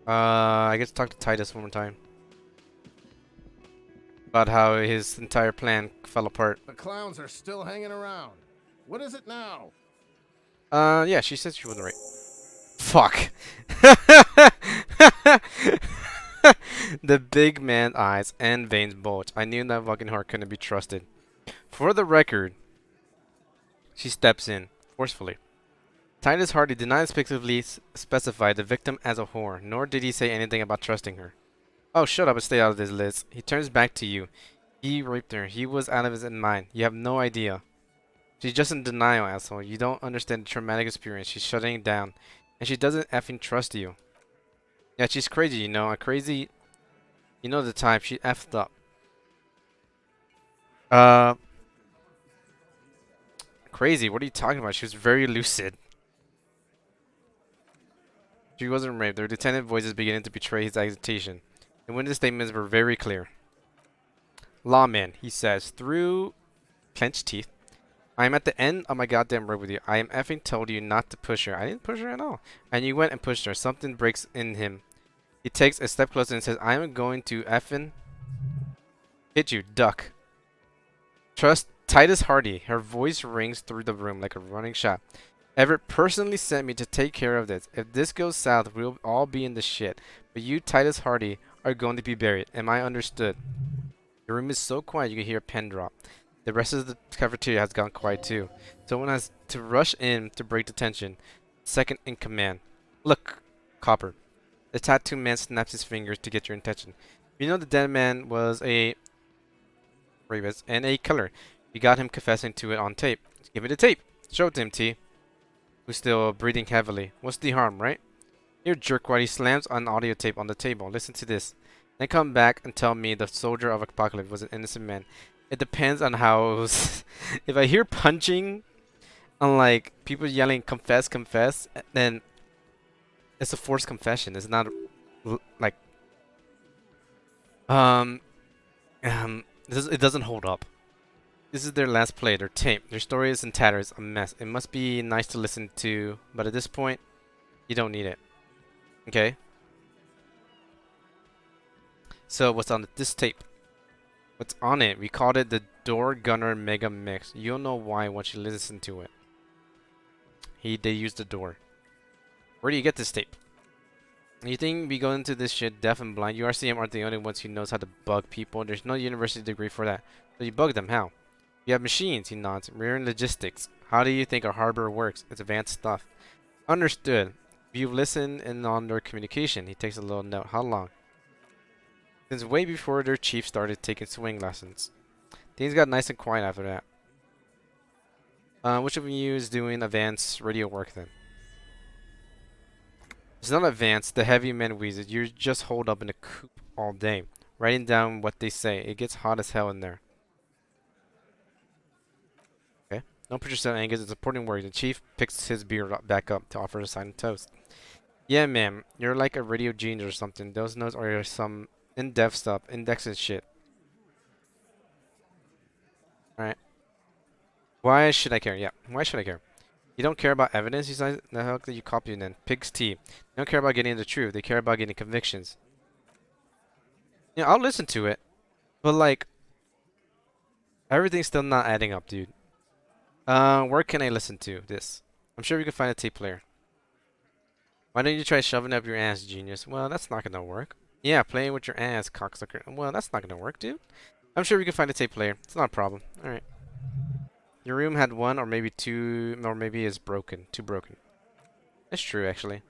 I get to talk to Titus one more time about how his entire plan fell apart. The clowns are still hanging around. What is it now? Yeah, she said she wasn't right. Fuck. The big man eyes and veins bulge. I knew that fucking heart couldn't be trusted. For the record, she steps in forcefully. Titus Hardy did not explicitly specify the victim as a whore, nor did he say anything about trusting her. Oh, shut up and stay out of this, Liz. He turns back to you. He raped her. He was out of his mind. You have no idea. She's just in denial, asshole. You don't understand the traumatic experience. She's shutting down. And she doesn't effing trust you. Yeah, she's crazy, you know. A crazy... You know the type. She effed up. Uh... Crazy? What are you talking about? She was very lucid. She wasn't raped. Their detective voice is beginning to betray his agitation. The witness statements were very clear. Lawman, he says, through clenched teeth. I am at the end of my goddamn rope with you. I am effing told you not to push her. I didn't push her at all. And you went and pushed her. Something breaks in him. He takes a step closer and says, I am going to effing hit you, duck. Trust Titus Hardy. Her voice rings through the room like a running shot. Everett personally sent me to take care of this. If this goes south, we'll all be in the shit. But you, Titus Hardy, are going to be buried. Am I understood? The room is so quiet you can hear a pen drop. The rest of the cafeteria has gone quiet too. Someone has to rush in to break the tension. Second in command. Look, Copper. The tattooed man snaps his fingers to get your attention. You know the dead man was a rapist and a killer. You got him confessing to it on tape. Give me the tape. Show it to him, T. Who's still breathing heavily. What's the harm, right? Here, jerkwad, he slams an audio tape on the table. Listen to this. Then come back and tell me the soldier of Apocalypse was an innocent man. It depends on how it was. If I hear punching and like people yelling confess, confess, then it's a forced confession. It's not like um it doesn't hold up. This is their last play, their tape. Their story is in tatters, a mess. It must be nice to listen to, but at this point, you don't need it. Okay? So what's on this tape? What's on it? We called it the Door Gunner Mega Mix. You'll know why once you listen to it. They used the door. Where do you get this tape? You think we go into this shit deaf and blind? You RCM aren't the only ones who knows how to bug people. There's no university degree for that. So you bug them, how? You have machines, he nods. We're in logistics. How do you think our hardware works? It's advanced stuff. Understood. You've listened in on their communication. He takes a little note. How long? Since way before their chief started taking swing lessons. Things got nice and quiet after that. Which of you is doing advanced radio work then? It's not advanced. The heavy man wheezes. You're just holed up in a coop all day, writing down what they say. It gets hot as hell in there. Okay. Don't put yourself Angus. It's important work. The chief picks his beer back up to offer a silent toast. Yeah, ma'am. You're like a radio genius or something. Those notes are some in-depth stuff. Index and shit. Alright. Why should I care? Yeah. Why should I care? You don't care about evidence? You say the hell that you copy then? Pig's tea. They don't care about getting the truth. They care about getting convictions. Yeah, I'll listen to it. But like everything's still not adding up, dude. Where can I listen to this? I'm sure we can find a tape player. Why don't you try shoving it up your ass, genius? Well, that's not gonna work. Yeah, playing with your ass, cocksucker. Well, that's not gonna work, dude. I'm sure we can find a tape player. It's not a problem. Alright. Your room had one or maybe two, or maybe it's broken. Too broken. That's true, actually.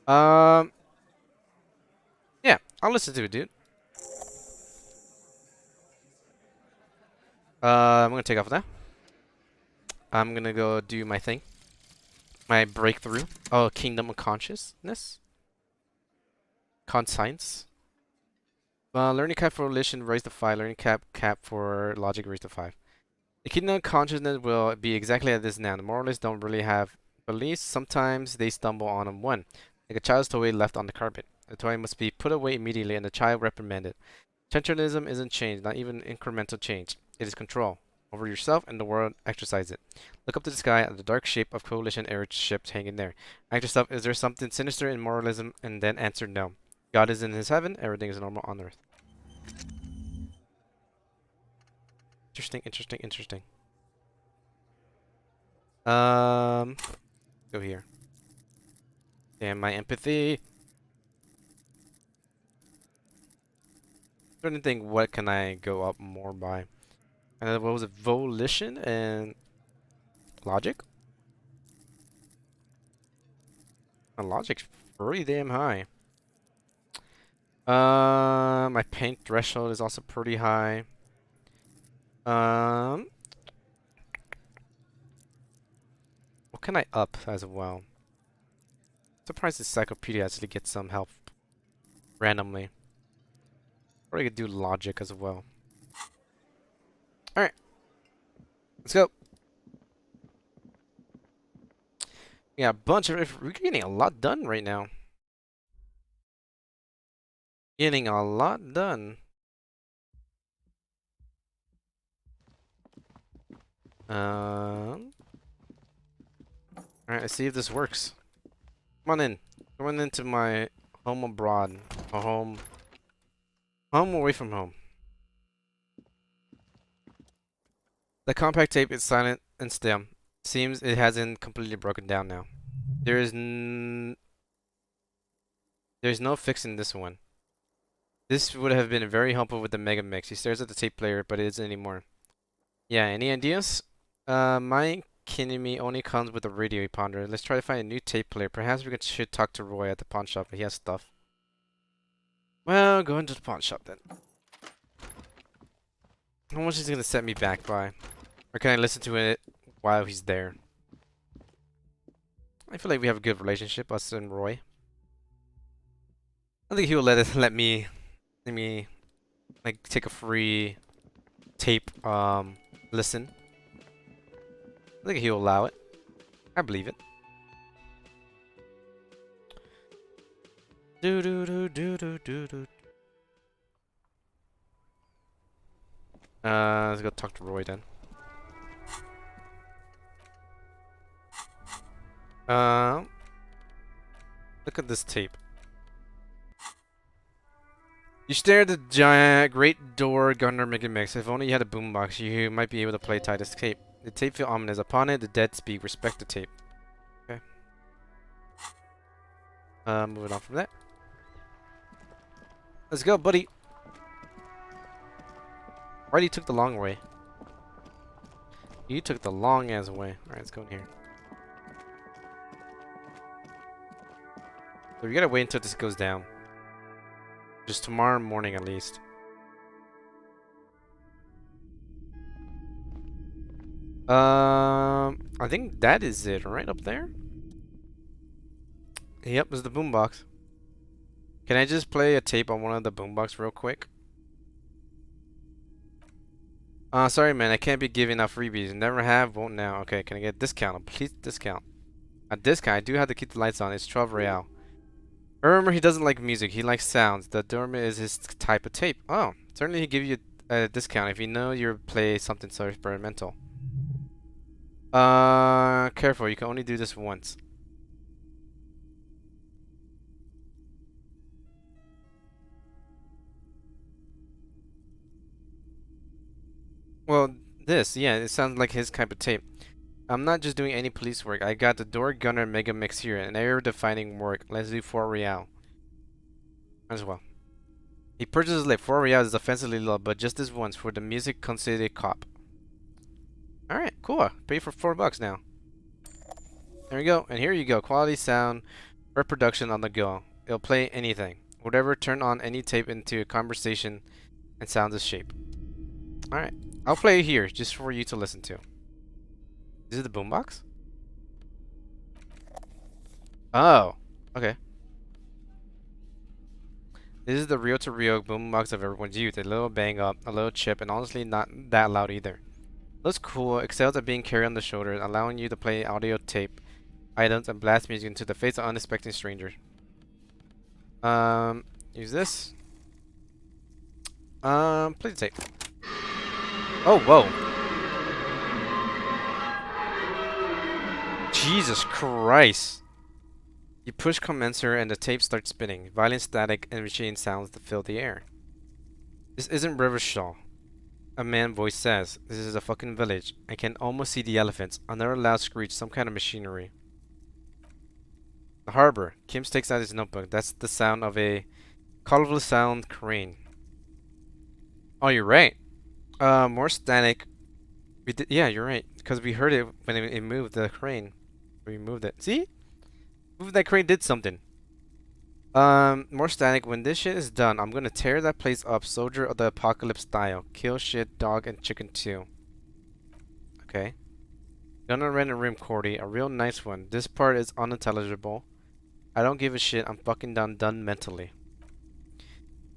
Yeah, I'll listen to it, dude. I'm gonna take off that. I'm gonna go do my thing. My breakthrough. Oh, Kingdom of Consciousness. Conscience. Learning cap for relation raise to 5. Learning cap for logic raise to 5. The Kingdom of Consciousness will be exactly like this now. The moralists don't really have beliefs. Sometimes they stumble on them. One, like a child's toy left on the carpet. The toy must be put away immediately and the child reprimanded. Centralism isn't change, not even incremental change. It is control. over yourself and the world. Exercise it. Look up to the sky at the dark shape of coalition airships hanging there. Ask yourself, is there something sinister in moralism? And then answer no. God is in his heaven. Everything is normal on earth. Interesting, interesting, interesting. Go here. Damn, my empathy. Trying to think, what can I go up more by? And what was it? Volition and logic? My logic's pretty damn high. My pain threshold is also pretty high. What can I up as well? Surprised the encyclopedia actually gets some help randomly. Or I could do logic as well. Alright, let's go. Yeah, a bunch of. We're getting a lot done right now. Getting a lot done. Alright, let's see if this works. Come on in. Come on into my home abroad. A home. Home away from home. The compact tape is silent and still. Seems it hasn't completely broken down now. There's no fixing this one. This would have been very helpful with the Mega Mix. He stares at the tape player, but it isn't anymore. Yeah, any ideas? My Kinemi only comes with a radio ponder. Let's try to find a new tape player. Perhaps should talk to Roy at the pawn shop. He has stuff. Well, go into the pawn shop then. How much is he gonna set me back by? Or can I listen to it while he's there? I feel like we have a good relationship, us and Roy. I think he will let me like take a free tape listen. I think he'll allow it. I believe it. Do do do do do do do. Let's go talk to Roy then. Look at this tape. You stare at the giant great door gunner Mega Mix. If only you had a boombox, you might be able to play tight this tape. The tape feel ominous. Upon it, the dead speak. Respect the tape. Okay. Moving on from that. Let's go, buddy. Already took the long way. You took the long ass way. Alright, let's go in here. So we gotta wait until this goes down. Just tomorrow morning at least. I think that is it, right up there? Yep, it's the boombox. Can I just play a tape on one of the boombox real quick? Sorry man, I can't be giving out freebies. Never have, won't now. Okay, can I get a discount? A please discount. A discount? I do have to keep the lights on. It's 12 real. Remember, he doesn't like music. He likes sounds. The dormant is his type of tape. Oh, certainly he'll give you a discount if you know you play something so experimental. Careful. You can only do this once. Well, yeah, it sounds like his type of tape. I'm not just doing any police work. I got the door gunner mega mix here, an area-defining work. Let's do 4 real. As well. He purchases like 4 real is offensively low, but just this once for the music considered cop. Alright, cool. Pay for $4 now. There we go. And here you go. Quality sound reproduction on the go. It'll play anything. Whatever, turn on any tape into a conversation and sound as shape. Alright. I'll play it here just for you to listen to. Is it the boombox? Oh. Okay. This is the reel-to-reel boombox of everyone's youth. A little bang up, a little chip, and honestly not that loud either. Looks cool, excels at being carried on the shoulder, allowing you to play audio tape items and blast music into the face of unexpected strangers. Use this. Play the tape. Oh, whoa. Jesus Christ. You push commencer and the tape starts spinning. Violent static and machine sounds that fill the air. This isn't Rivershaw. A man voice says, this is a fucking village. I can almost see the elephants. Another loud screech, some kind of machinery. The harbor. Kim takes out his notebook. That's the sound of a colorful sound crane. Oh, you're right. More static. We did, yeah, you're right. Because we heard it when it moved the crane. We moved it. See? Moving that crane did something. More static. When this shit is done, I'm gonna tear that place up. Soldier of the Apocalypse style. Kill shit, dog, and chicken too. Okay. Gonna rent a room, Cordy. A real nice one. This part is unintelligible. I don't give a shit. I'm fucking done mentally.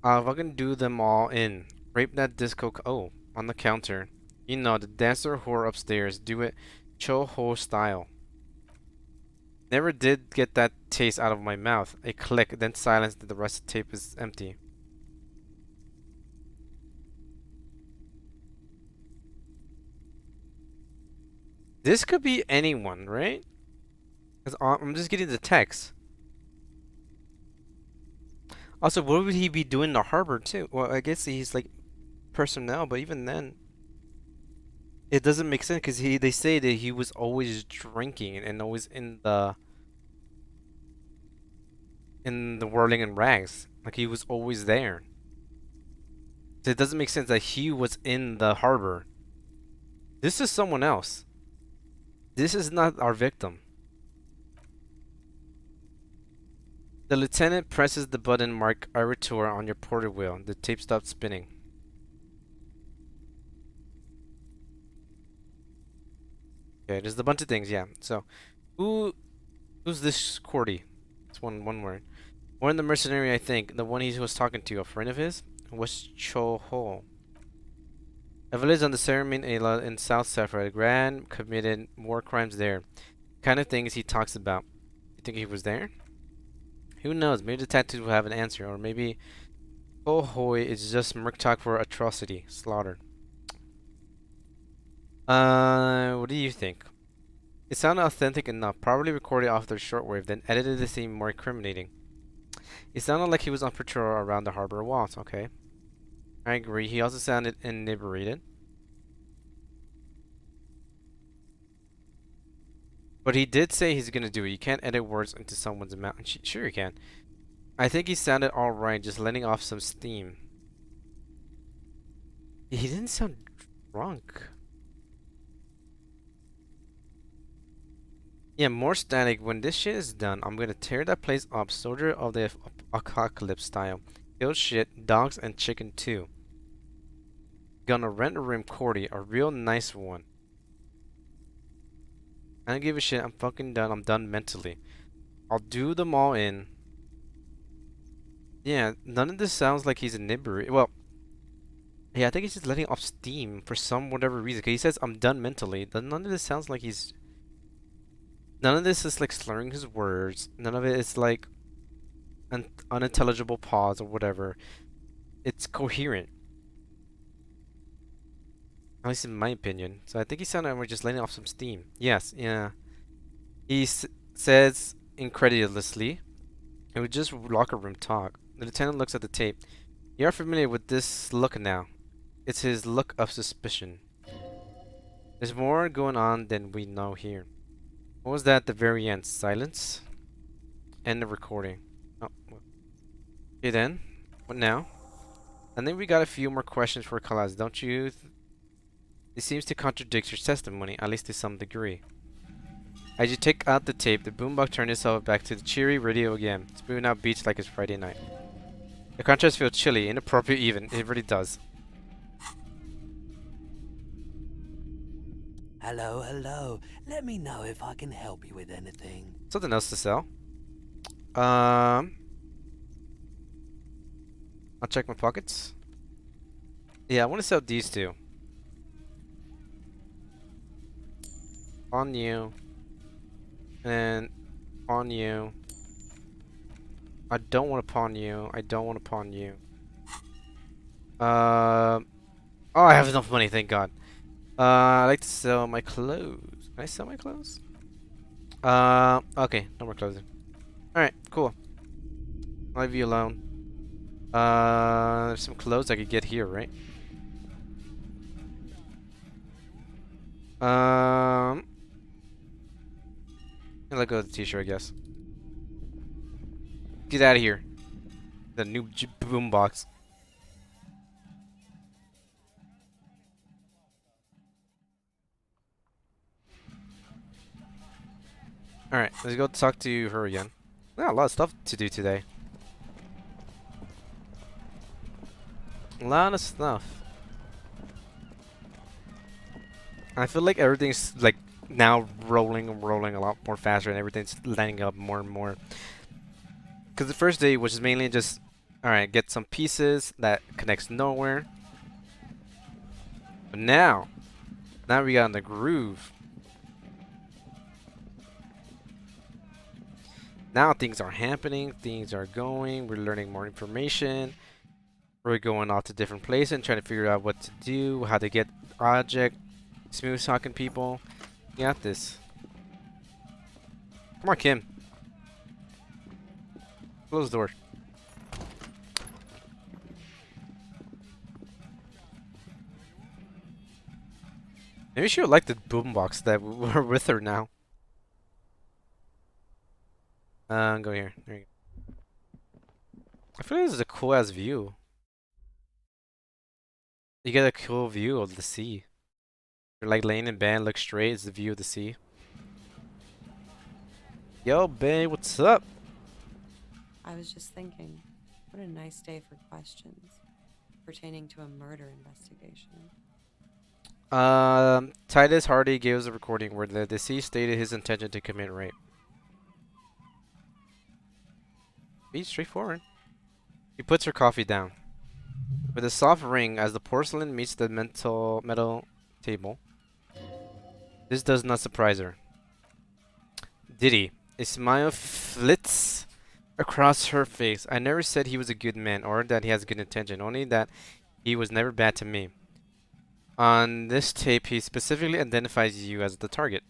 I'll fucking do them all in. Rape that disco. Oh, on the counter. You know, the dancer whore upstairs. Do it Choho style. Never did get that taste out of my mouth. A click, then silence. The rest of the tape is empty. This could be anyone, right? Because I'm just getting the text. Also, what would he be doing in the harbor too? Well, I guess he's like personnel, but even then, it doesn't make sense because they say that he was always drinking and always in the whirling in rags. Like he was always there. So it doesn't make sense that he was in the harbor. This is someone else. This is not our victim. The lieutenant presses the button marked Arator on your porter wheel. The tape stops spinning. Okay, there's a bunch of things, yeah. So, who's this Cordy? It's one word. One of the mercenary, I think. The one he was talking to, a friend of his, was Cho Ho. A village on the Seramin Ayla in South Saffron. Grand committed war crimes there. Kind of things he talks about. You think he was there? Who knows? Maybe the tattoo will have an answer, or maybe Ho Hoi is just merc talk for atrocity, slaughter. What do you think? It sounded authentic enough. Probably recorded off their shortwave, then edited to seem more incriminating. It sounded like he was on patrol around the harbor walls. Okay, I agree. He also sounded inebriated. But he did say he's gonna do it. You can't edit words into someone's mouth. Sure you can. I think he sounded alright, just letting off some steam. He didn't sound drunk. Yeah, more static. When this shit is done, I'm gonna tear that place up. Soldier of the Apocalypse style. Kill shit, dogs, and chicken too. Gonna rent a room, Cordy. A real nice one. I don't give a shit. I'm fucking done. I'm done mentally. I'll do them all in. Yeah, none of this sounds like he's inebriated. Well, yeah, I think he's just letting off steam for some whatever reason. 'Cause he says I'm done mentally. None of this sounds like he's. None of this is like slurring his words. None of it is like an unintelligible pause or whatever. It's coherent. At least in my opinion. So I think he sounded like we're just letting off some steam. Yes, yeah. He says incredulously. It was just locker room talk. The lieutenant looks at the tape. You are familiar with this look now. It's his look of suspicion. There's more going on than we know here. What was that at the very end? Silence? End the recording. Oh, well. Okay then. What now? And then we got a few more questions for Kalas, don't you? It seems to contradict your testimony, at least to some degree. As you take out the tape, the boombox turns itself back to the cheery radio again, spewing out beats like it's Friday night. The contrast feels chilly, inappropriate even. It really does. Hello, hello. Let me know if I can help you with anything. Something else to sell. I'll check my pockets. Yeah, I want to sell these two. On you. And on you. I don't want to pawn you. I don't want to pawn you. Oh, I have enough money, thank God. I like to sell my clothes. Can I sell my clothes? Okay, no more closing. Alright, cool. I'll leave you alone. There's some clothes I could get here, right? And let go of the t-shirt, I guess. Get out of here. The new boombox. Alright, let's go talk to her again. Yeah, a lot of stuff to do today. A lot of stuff. I feel like everything's like now rolling a lot more faster and everything's lining up more and more. Because the first day was mainly just, alright, get some pieces that connects nowhere. But now we got in the groove. Now things are happening, things are going, we're learning more information. We're going off to different places and trying to figure out what to do, how to get object, smooth talking people. You got this. Come on, Kim. Close the door. Maybe she would like the boombox that we're with her now. Go here. There you go. I feel like this is a cool ass view. You get a cool view of the sea. You're like laying in bed, look straight, it's the view of the sea. Yo, babe, what's up? I was just thinking, what a nice day for questions pertaining to a murder investigation. Titus Hardy gave us a recording where the deceased stated his intention to commit rape. Be straightforward. He puts her coffee down. With a soft ring as the porcelain meets the metal table. This does not surprise her. Did he? A smile flits across her face. I never said he was a good man or that he has good intention, only that he was never bad to me. On this tape, he specifically identifies you as the target.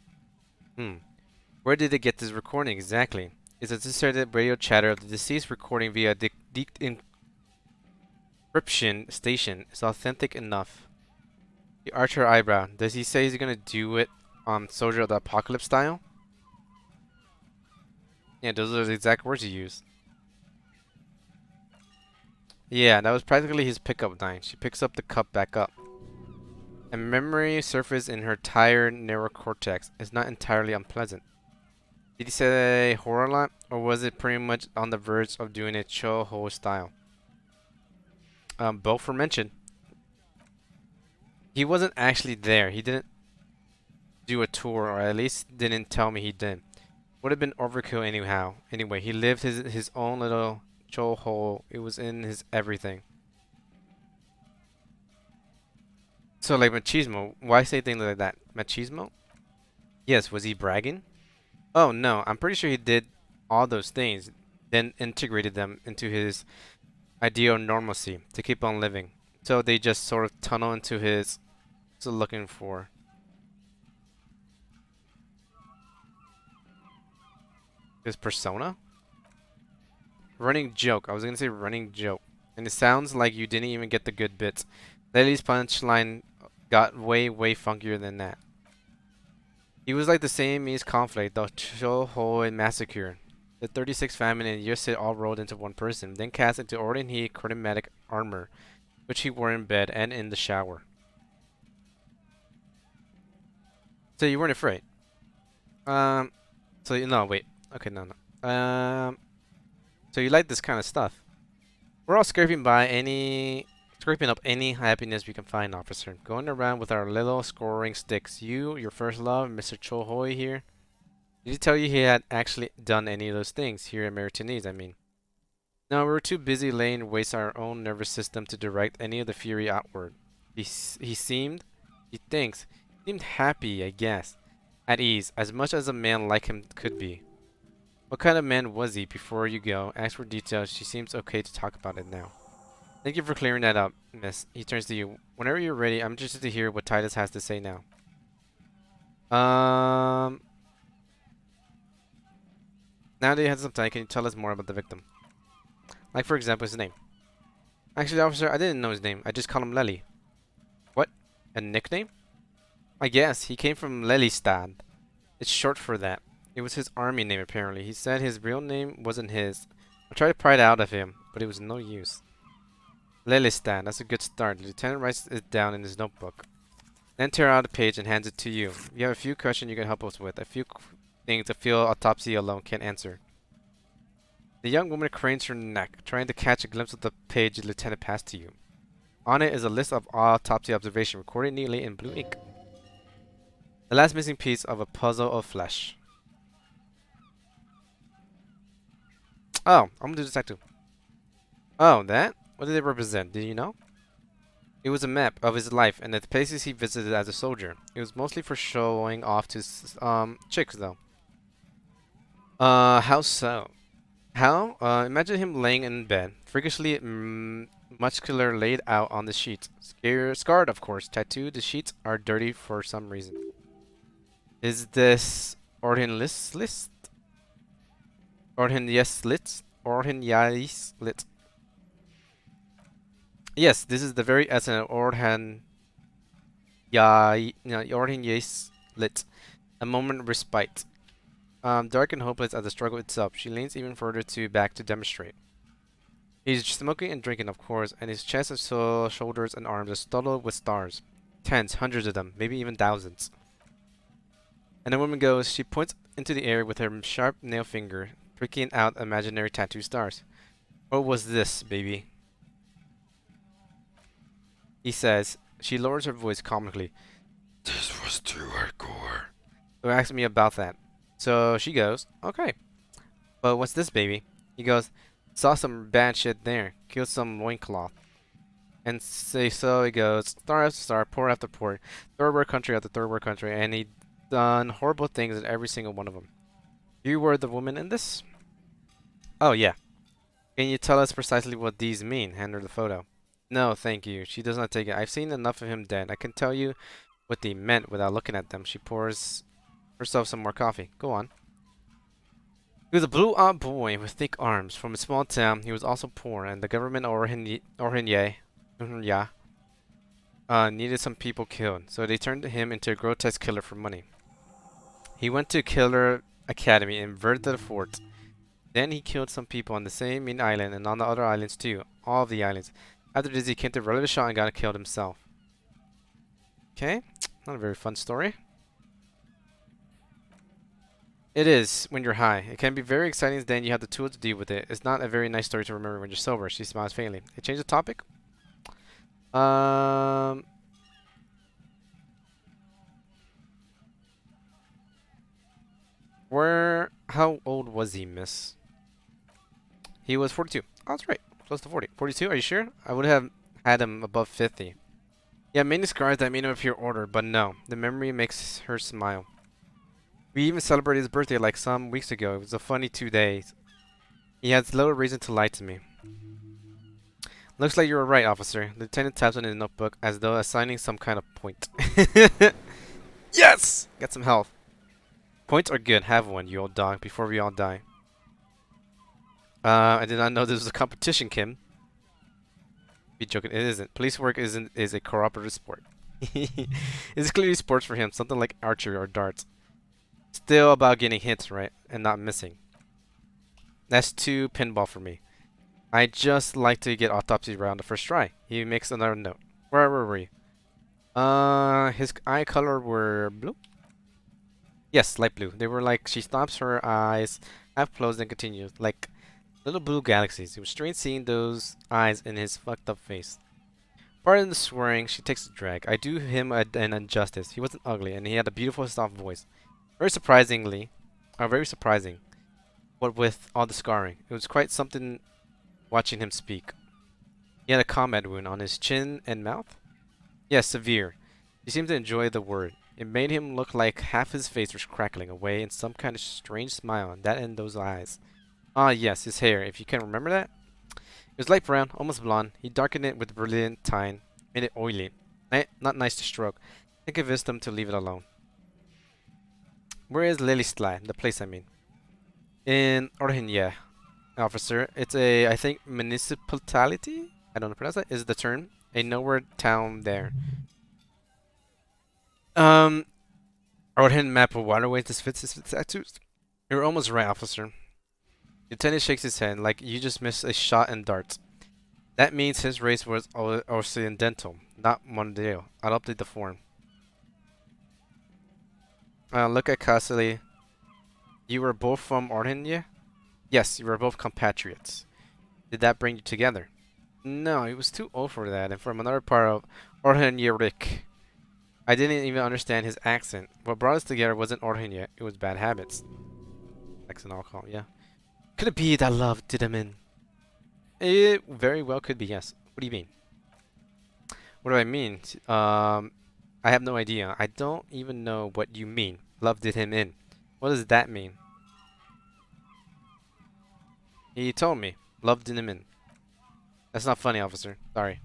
Where did they get this recording exactly? Is it distorted radio chatter of the deceased recording via encryption station is authentic enough? The archer eyebrow. Does he say he's gonna do it on Soldier of the Apocalypse style? Yeah, those are the exact words he used. Yeah, that was practically his pickup line. She picks up the cup back up. A memory surface in her tired narrow cortex is not entirely unpleasant. Did he say horror lot, or was it pretty much on the verge of doing it Choho style? Both were mentioned. He wasn't actually there. He didn't do a tour, or at least didn't tell me he did. Would have been overkill anyhow. Anyway, he lived his own little Choho. It was in his everything. So like machismo. Why say things like that? Machismo? Yes, was he bragging? Oh no, I'm pretty sure he did all those things, then integrated them into his idea of normalcy to keep on living. So they just sort of tunnel into his looking for. His persona? Running joke. I was gonna say running joke. And it sounds like you didn't even get the good bits. Lily's punchline got way funkier than that. He was like the Siamese conflict, the Chohoi massacre, the 36 famine and Yursit all rolled into one person, then cast into ordinary chromatic armor, which he wore in bed and in the shower. So you weren't afraid? So no, wait. Okay, no. So you like this kind of stuff? We're all scraping up any happiness we can find, officer. Going around with our little scoring sticks. You, your first love, Mr. Chohoi here. Did he tell you he had actually done any of those things here at Maritinese, I mean? No, we were too busy laying waste our own nervous system to direct any of the fury outward. He seemed happy, I guess. At ease, as much as a man like him could be. What kind of man was he? Before you go, ask for details. She seems okay to talk about it now. Thank you for clearing that up, miss. He turns to you. Whenever you're ready, I'm interested to hear what Titus has to say now. Now that you have some time, can you tell us more about the victim? Like, for example, his name. Actually, officer, I didn't know his name. I just call him Lely. What? A nickname? I guess. He came from Lelystad. It's short for that. It was his army name, apparently. He said his real name wasn't his. I tried to pry it out of him, but it was no use. Lelystad, that's a good start. The lieutenant writes it down in his notebook. Then tear out a page and hands it to you. You have a few questions you can help us with. A few things a field autopsy alone can't answer. The young woman cranes her neck, trying to catch a glimpse of the page the lieutenant passed to you. On it is a list of autopsy observations recorded neatly in blue ink. The last missing piece of a puzzle of flesh. Oh, I'm gonna do detective. Oh, that? What did it represent? Did you know? It was a map of his life and the places he visited as a soldier. It was mostly for showing off to chicks, though. How so? How? Imagine him laying in bed, freakishly muscular, laid out on the sheets. Scarred, of course, tattooed. The sheets are dirty for some reason. Is this Orhin list? Orhin yes lit? Orhin yes lit. Yes, this is the very essence of Orhan Orhin yes lit. A moment of respite. Dark and hopeless as the struggle itself, she leans even further back to demonstrate. He's smoking and drinking, of course, and his chest and shoulders and arms are studded with stars. Tens, hundreds of them, maybe even thousands. And the woman goes, she points into the air with her sharp nail finger, pricking out imaginary tattoo stars. What was this, baby? He says. She lowers her voice comically. This was too hardcore. So asks me about that. So she goes, okay. But what's this, baby? He goes, saw some bad shit there. Killed some loincloth. And so he goes, star after star, port after port, third world country after third world country, and he done horrible things in every single one of them. You were the woman in this? Oh, yeah. Can you tell us precisely what these mean? Hand her the photo. No, thank you. She does not take it. I've seen enough of him dead. I can tell you what they meant without looking at them. She pours herself some more coffee. Go on. He was a blue-eyed boy with thick arms. From a small town, he was also poor, and the government needed some people killed, so they turned him into a grotesque killer for money. He went to Killer Academy and inverted the fort. Then he killed some people on the same main island and on the other islands too. All of the islands. After this, he came to relative shot and got killed himself. Okay, not a very fun story. It is when you're high. It can be very exciting, then you have the tools to deal with it. It's not a very nice story to remember when you're sober. She smiles faintly. I change the topic. How old was he, miss? He was 42. Oh, that's right. Close to 40. 42, are you sure? I would have had him above 50. Yeah, many scars that made him appear older, but no. The memory makes her smile. We even celebrated his birthday like some weeks ago. It was a funny 2 days. He has little reason to lie to me. Looks like you were right, officer. The lieutenant taps on his notebook as though assigning some kind of point. Yes! Get some health. Points are good. Have one, you old dog, before we all die. I did not know this was a competition, Kim. Be joking. It isn't. Police work is a cooperative sport. It's clearly sports for him, something like archery or darts. Still about getting hits right and not missing. That's too pinball for me. I just like to get autopsy right on the first try. He makes another note. Where were we? His eye color were blue? Yes, light blue. They were like, she stops her eyes, half closed and continues, like little blue galaxies. It was strange seeing those eyes in his fucked up face. Pardon the swearing, she takes a drag. I do him an injustice. He wasn't ugly, and he had a beautiful soft voice. Very surprising. What with all the scarring. It was quite something watching him speak. He had a combat wound on his chin and mouth? Yes, severe. He seemed to enjoy the word. It made him look like half his face was crackling away in some kind of strange smile, and that in those eyes. Ah, yes, his hair, if you can remember that. It was light brown, almost blonde. He darkened it with brilliant tine, made it oily. Not nice to stroke. Think of wisdom to leave it alone. Where is Lelystad, the place I mean? In Orhenye, officer. It's a, I think, municipality? I don't know pronounce that. Is the term. A nowhere town there. Orhen map of waterways. This fits his tattoos. You're almost right, officer. Lieutenant shakes his head like you just missed a shot in darts. That means his race was occidental, not mondial. I'll update the form. Look at Cassidy. You were both from Orhenye? Yes, you were both compatriots. Did that bring you together? No, he was too old for that, and from another part of Orhenye Rick. I didn't even understand his accent. What brought us together wasn't Orhenye, it was bad habits. Sex and alcohol, yeah. Could it be that love did him in? It very well could be, yes. What do you mean? What do I mean? I have no idea. I don't even know what you mean. Love did him in. What does that mean? He told me. Love did him in. That's not funny, officer. Sorry.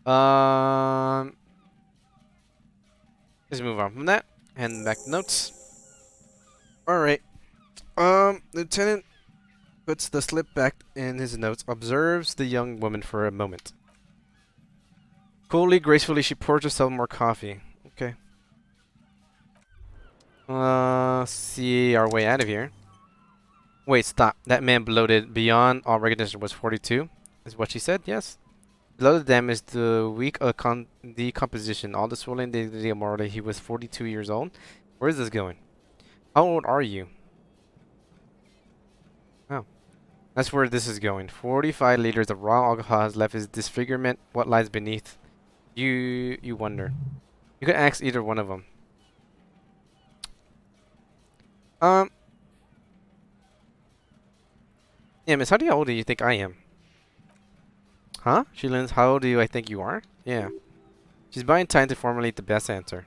Let's move on from that. Hand back the notes. Alright. Lieutenant puts the slip back in his notes, observes the young woman for a moment. Coolly, gracefully, she pours herself more coffee. Okay. See our way out of here. Wait, stop. That man bloated beyond all recognition was 42, is what she said, yes? Below the dam is the weak decomposition. All the swollen dignity of morality. He was 42 years old. Where is this going? How old are you? Oh. That's where this is going. 45 liters of raw alcohol has left his disfigurement. What lies beneath? You wonder. You can ask either one of them. Yeah, miss, how old do you think I am? Huh? She learns, how old do I think you are? Yeah. She's buying time to formulate the best answer.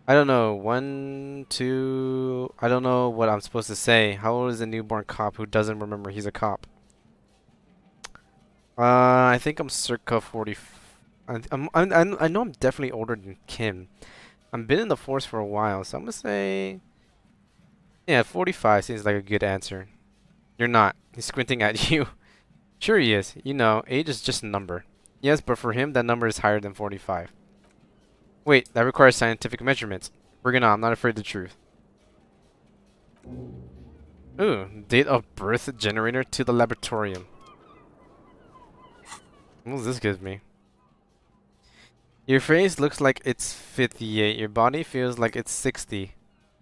I don't know. 1, 2... I don't know what I'm supposed to say. How old is a newborn cop who doesn't remember he's a cop? I think I'm circa 40... I know I'm definitely older than Kim. I've been in the force for a while, so I'm gonna say... Yeah, 45 seems like a good answer. You're not. He's squinting at you. Sure he is. You know, age is just a number. Yes, but for him, that number is higher than 45. Wait, that requires scientific measurements. Bring it on. I'm not afraid of the truth. Ooh, date of birth generator to the laboratorium. What does this give me? Your face looks like it's 58. Your body feels like it's 60.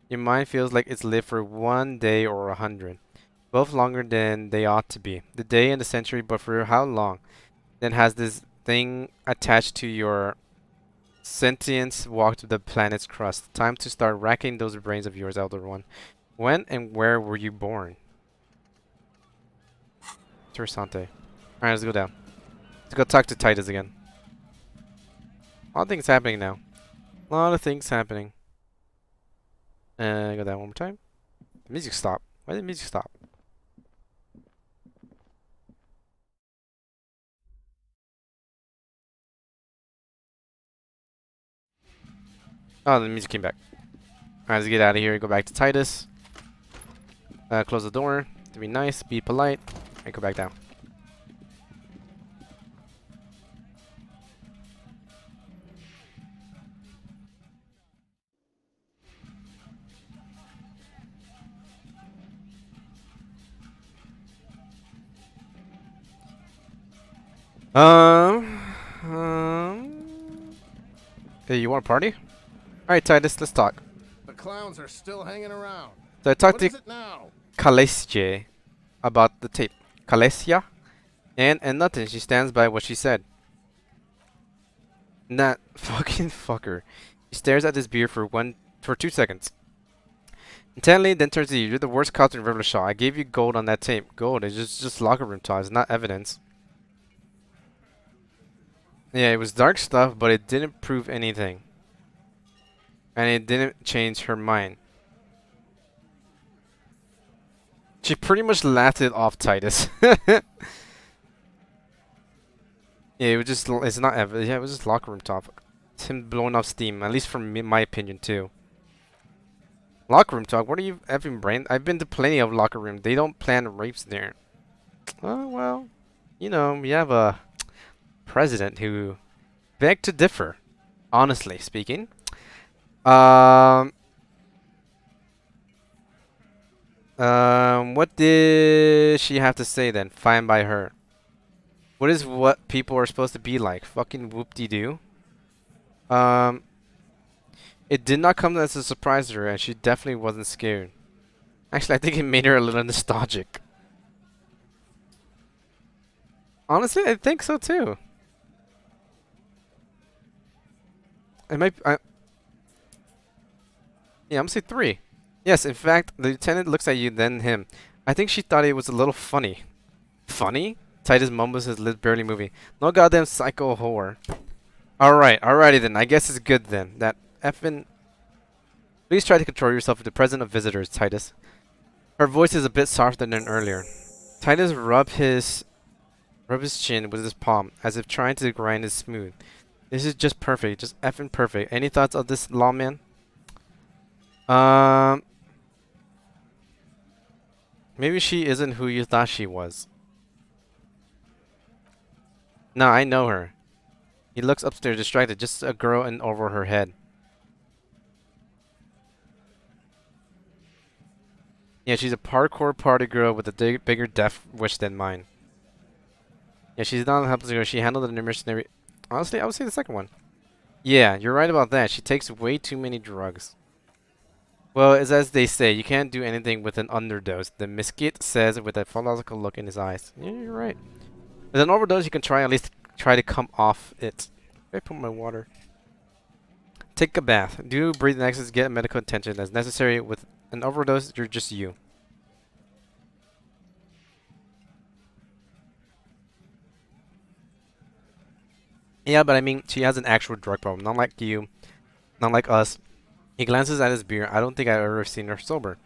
Your mind feels like it's lived for 1 day or 100. Both longer than they ought to be. The day and the century, but for how long? Then has this thing attached to your sentience walked the planet's crust? Time to start racking those brains of yours, Elder One. When and where were you born? Interessante. Alright, let's go down. Let's go talk to Titus again. A lot of things happening now. A lot of things happening. Go down one more time. The music stopped. Why did the music stop? Oh, the music came back. Alright, let's get out of here. Go back to Titus. Close the door. To be nice, be polite, and go back down. Um, Hey, you want a party? Alright, Titus, let's talk. The clowns are still hanging around. So I talked What to is it now? Kalesje about the tape. Kalesia? And nothing. She stands by what she said. That fucking fucker. He stares at his beer for 2 seconds. Intently, then turns to you. You're the worst cop in River Shaw. I gave you gold on that tape. Gold is just locker room talk. It's not evidence. Yeah, it was dark stuff, but it didn't prove anything. And it didn't change her mind. She pretty much laughed it off, Titus. Yeah, it was just, it's not evidence. Yeah, it was just locker room talk. It's him blowing off steam, at least from me, my opinion, too. Locker room talk. What are you effing brain? I've been to plenty of locker rooms. They don't plan rapes there. Oh well, you know we have a president who beg to differ. Honestly speaking. Um. What did she have to say then? Fine by her. What is what people are supposed to be like? Fucking whoop-de-doo. Um, it did not come as a surprise to her, and she definitely wasn't scared. Actually, I think it made her a little nostalgic. Honestly, I think so too. It might. Yeah, I'm gonna say 3. Yes, in fact, the lieutenant looks at you, then him. I think she thought it was a little funny. Funny? Titus mumbles, his lips barely moving. No goddamn psycho whore. Alright, alrighty then. I guess it's good then. That effing. Please try to control yourself with the presence of visitors, Titus. Her voice is a bit softer than earlier. Titus rub his chin with his palm, as if trying to grind it smooth. This is just perfect, just effing perfect. Any thoughts of this lawman? Um, maybe she isn't who you thought she was. No, I know her. He looks upstairs, distracted, just a girl in over her head. Yeah, she's a parkour party girl with a bigger death wish than mine. Yeah, she's not a helpless girl. She handled the mercenary. Honestly, I would say the second one. Yeah, you're right about that. She takes way too many drugs. Well, it's as they say, you can't do anything with an underdose. The mesquite says with a philosophical look in his eyes. Yeah, you're right. With an overdose, you can try at least try to come off it. I put my water. Take a bath. Do breathing exercises. Get medical attention as necessary. With an overdose, you're just you. Yeah, but I mean, she has an actual drug problem. Not like you. Not like us. He glances at his beer. I don't think I've ever seen her sober.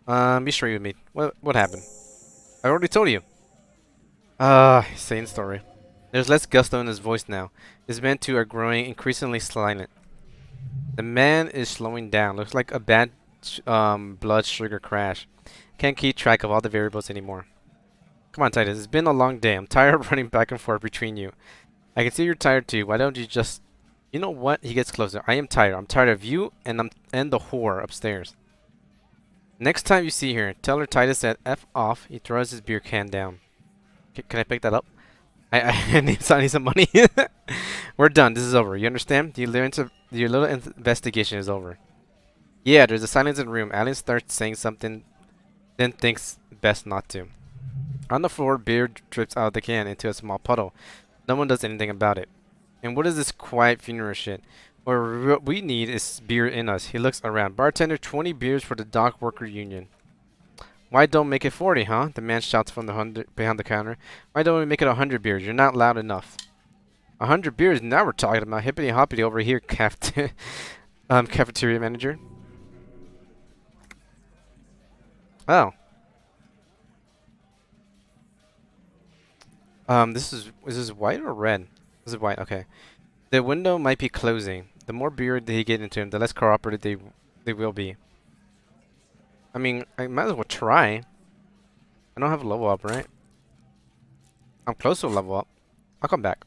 Be straight with me. What happened? I already told you. Same story. There's less gusto in his voice now. His men too are growing increasingly silent. The man is slowing down. Looks like a bad blood sugar crash. Can't keep track of all the variables anymore. Come on, Titus. It's been a long day. I'm tired of running back and forth between you. I can see you're tired too. Why don't you just... You know what? He gets closer. I am tired. I'm tired of you and the whore upstairs. Next time you see her, tell her Titus said F off. He throws his beer can down. Can I pick that up? I need some money. We're done. This is over. You understand? Your little investigation is over. Yeah, there's a silence in the room. Alan starts saying something, then thinks best not to. On the floor, beer drips out of the can into a small puddle. No one does anything about it. And what is this quiet funeral shit? What we need is beer in us. He looks around. Bartender, 20 beers for the dock worker union. Why don't make it 40, huh? The man shouts from behind the counter. Why don't we make it 100 beers? You're not loud enough. 100 beers? Now we're talking about hippity hoppity over here, cafeteria manager. Oh. Is this white or red? This is white. Okay. The window might be closing. The more beer they get into him, the less cooperative they will be. I mean, I might as well try. I don't have a level up, right? I'm close to a level up. I'll come back.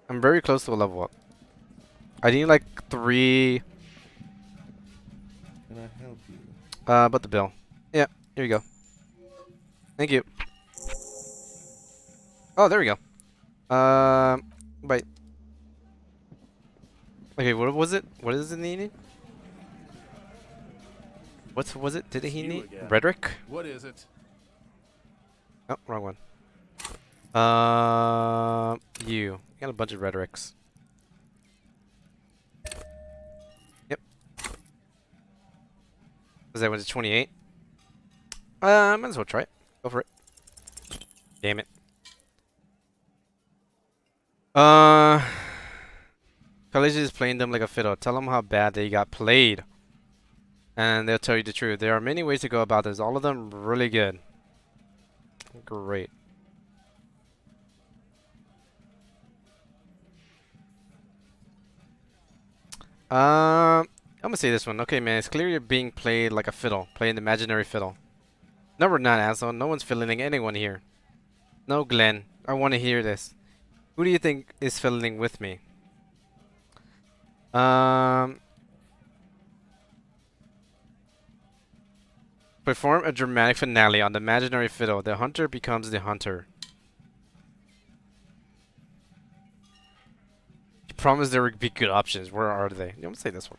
I'm very close to a level up. I need like 3. Can I help you? But the bill. Yeah, here you go. Thank you. Oh, there we go. Wait. Okay, what was it? What is it needing? What was it? Did he need? Rhetoric? What is it? Oh, wrong one. You got a bunch of rhetorics. Yep. Was that when it's 28? Might as well try it. Go for it. Damn it. College is playing them like a fiddle. Tell them how bad they got played. And they'll tell you the truth. There are many ways to go about this. All of them really good. Great. I'm gonna say this one. Okay, man. It's clear you're being played like a fiddle, playing the imaginary fiddle. No, we're not, asshole. No one's fiddling anyone here. No, Glenn. I want to hear this. Who do you think is fiddling with me? Um, Perform a dramatic finale on the imaginary fiddle. The hunter becomes the hunter. You promised there would be good options. Where are they? I'm gonna say this one.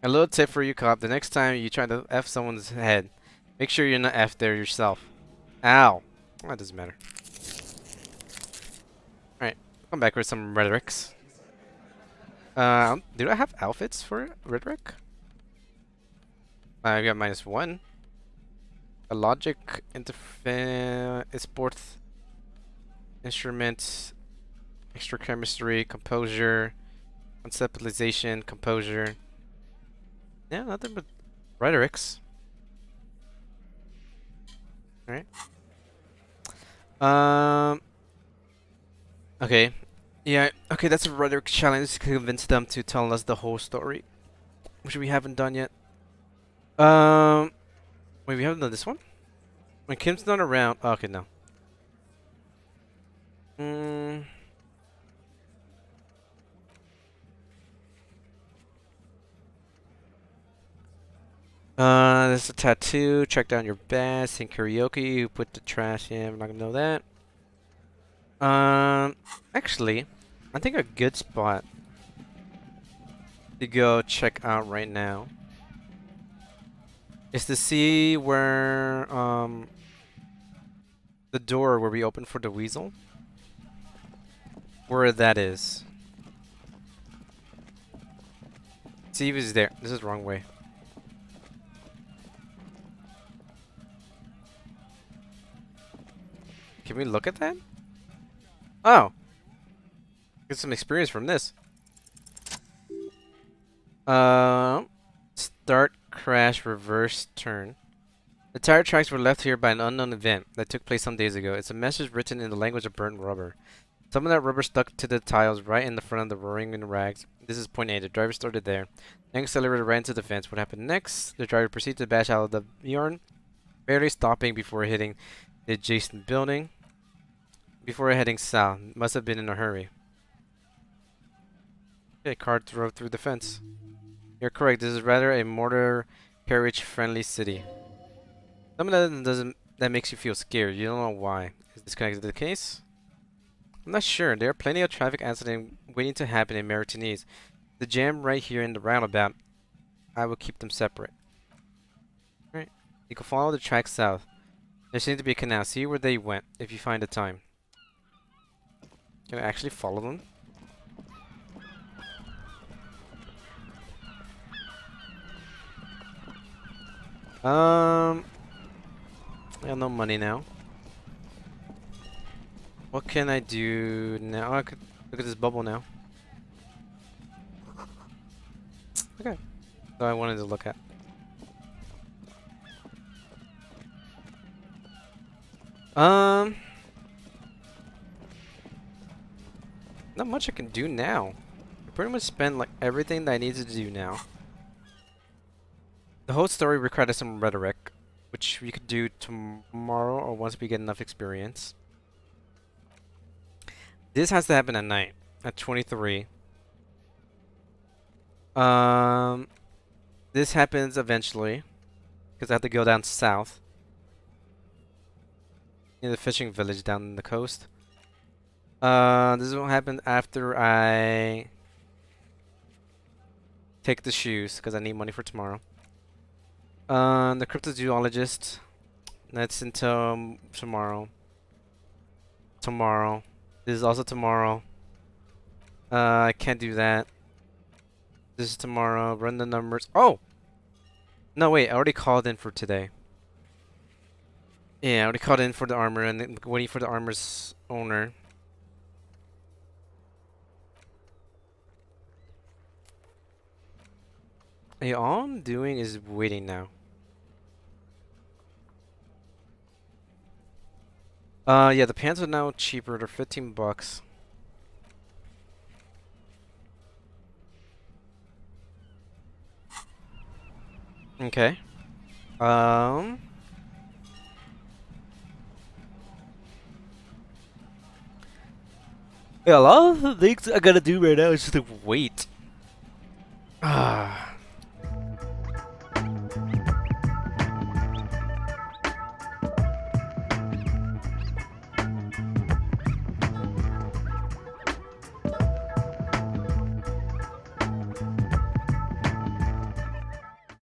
A little tip for you, cop. The next time you try to F someone's head, make sure you're not F there yourself. Ow. That doesn't matter. Alright. Come back with some rhetorics. Do I have outfits for rhetoric? I got -1. A logic, sports, instruments, extra chemistry, composure, conceptualization, composure. Yeah, nothing but rhetorics. Alright. Okay. Yeah, okay, that's a rhetoric challenge to convince them to tell us the whole story, which we haven't done yet. Wait, we haven't done this one? When Kim's not around. Oh, okay, no. There's a tattoo. Check down your bag. Sing karaoke. You put the trash in. I'm not gonna know that. Actually, I think a good spot to go check out right now is to see where the door where we opened for the weasel, where that is. See if he's there. This is the wrong way. Can we look at that? Oh. Get some experience from this. Start, crash, reverse, turn. The tire tracks were left here by an unknown event that took place some days ago. It's a message written in the language of burnt rubber. Some of that rubber stuck to the tiles right in the front of the roaring in rags. This is point A. The driver started there. Then accelerated right into the fence. What happened next? The driver proceeded to bash out of the yarn, barely stopping before hitting the adjacent building. Before heading south. Must have been in a hurry. Okay, car drove through the fence. You're correct. This is rather a motor carriage friendly city. Some of that makes you feel scared. You don't know why. Is this connected to the case? I'm not sure. There are plenty of traffic accidents waiting to happen in Maritinese. The jam right here in the roundabout. I will keep them separate. Alright. You can follow the track south. There seems to be a canal. See where they went if you find the time. Can I actually follow them? I have no money now. What can I do now? Oh, I could look at this bubble now. Okay. So I wanted to look at. Not much I can do now. I pretty much spent like everything that I need to do now. The whole story required some rhetoric, which we could do tomorrow or once we get enough experience. This has to happen at night, at 23. This happens eventually, because I have to go down south. In the fishing village down the coast. This will happen after I take the shoes, because I need money for tomorrow. The cryptozoologist. That's until tomorrow. Tomorrow. This is also tomorrow. I can't do that. This is tomorrow. Run the numbers. Oh! No, wait. I already called in for today. Yeah, I already called in for the armor and then waiting for the armor's owner. Hey, all I'm doing is waiting now. Yeah, the pants are now cheaper. They're 15 bucks. Okay. Um. Yeah, a lot of the things I gotta do right now is just like wait. Ah.